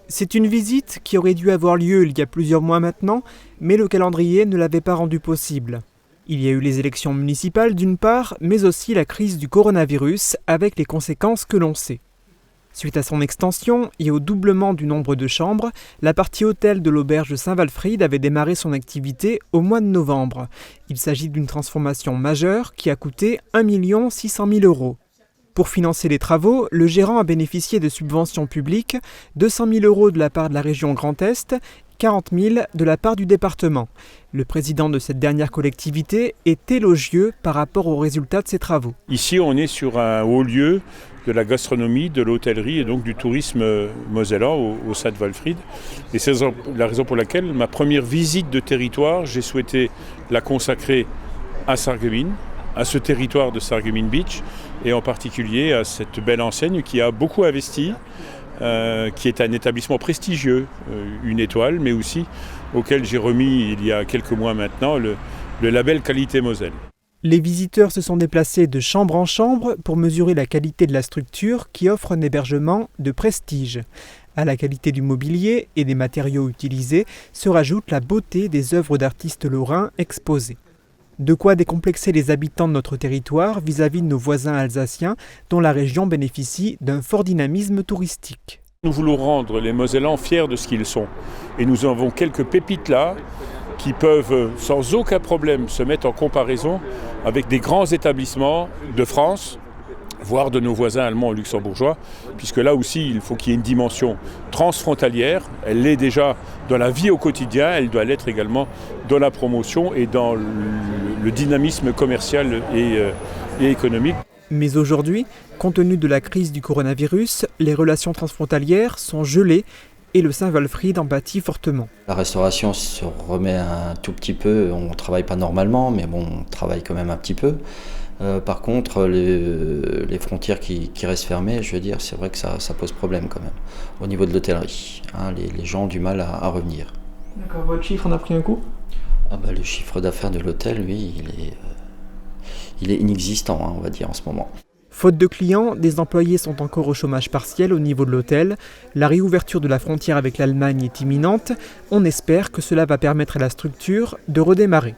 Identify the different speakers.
Speaker 1: C'est une visite qui aurait dû avoir lieu il y a plusieurs mois maintenant, mais le calendrier ne l'avait pas rendu possible. Il y a eu les élections municipales d'une part, mais aussi la crise du coronavirus avec les conséquences que l'on sait. Suite à son extension et au doublement du nombre de chambres, la partie hôtel de l'auberge de Saint-Walfried avait démarré son activité au mois de novembre. Il s'agit d'une transformation majeure qui a coûté 1 600 000 €. Pour financer les travaux, le gérant a bénéficié de subventions publiques, 200 000 € de la part de la région Grand Est, 40 000 de la part du département. Le président de cette dernière collectivité est élogieux par rapport aux résultats de ces travaux.
Speaker 2: Ici, on est sur un haut lieu de la gastronomie, de l'hôtellerie et donc du tourisme mosellan au Saint-Walfried. Et c'est la raison pour laquelle ma première visite de territoire, j'ai souhaité la consacrer à Sarreguemines, à ce territoire de Sarreguemines Beach et en particulier à cette belle enseigne qui a beaucoup investi, qui est un établissement prestigieux, une étoile, mais aussi auquel j'ai remis il y a quelques mois maintenant le label Qualité Moselle.
Speaker 1: Les visiteurs se sont déplacés de chambre en chambre pour mesurer la qualité de la structure qui offre un hébergement de prestige. À la qualité du mobilier et des matériaux utilisés se rajoute la beauté des œuvres d'artistes lorrains exposées. De quoi décomplexer les habitants de notre territoire vis-à-vis de nos voisins alsaciens dont la région bénéficie d'un fort dynamisme touristique.
Speaker 2: Nous voulons rendre les Mosellans fiers de ce qu'ils sont. Et nous avons quelques pépites là qui peuvent sans aucun problème se mettre en comparaison avec des grands établissements de France, voire de nos voisins allemands et luxembourgeois, puisque là aussi il faut qu'il y ait une dimension transfrontalière. Elle l'est déjà dans la vie au quotidien, elle doit l'être également dans la promotion et dans le dynamisme commercial et économique.
Speaker 1: Mais aujourd'hui, compte tenu de la crise du coronavirus, les relations transfrontalières sont gelées et le Saint-Walfried en pâtit fortement.
Speaker 3: La restauration se remet un tout petit peu, on ne travaille pas normalement, mais bon, on travaille quand même un petit peu. Par contre, les frontières qui restent fermées, je veux dire, c'est vrai que ça pose problème quand même, au niveau de l'hôtellerie. Les gens ont du mal à revenir.
Speaker 1: D'accord, votre chiffre en a pris un coup ?
Speaker 3: Le chiffre d'affaires de l'hôtel, lui, il est inexistant, on va dire, en ce moment.
Speaker 1: Faute de clients, des employés sont encore au chômage partiel au niveau de l'hôtel. La réouverture de la frontière avec l'Allemagne est imminente. On espère que cela va permettre à la structure de redémarrer.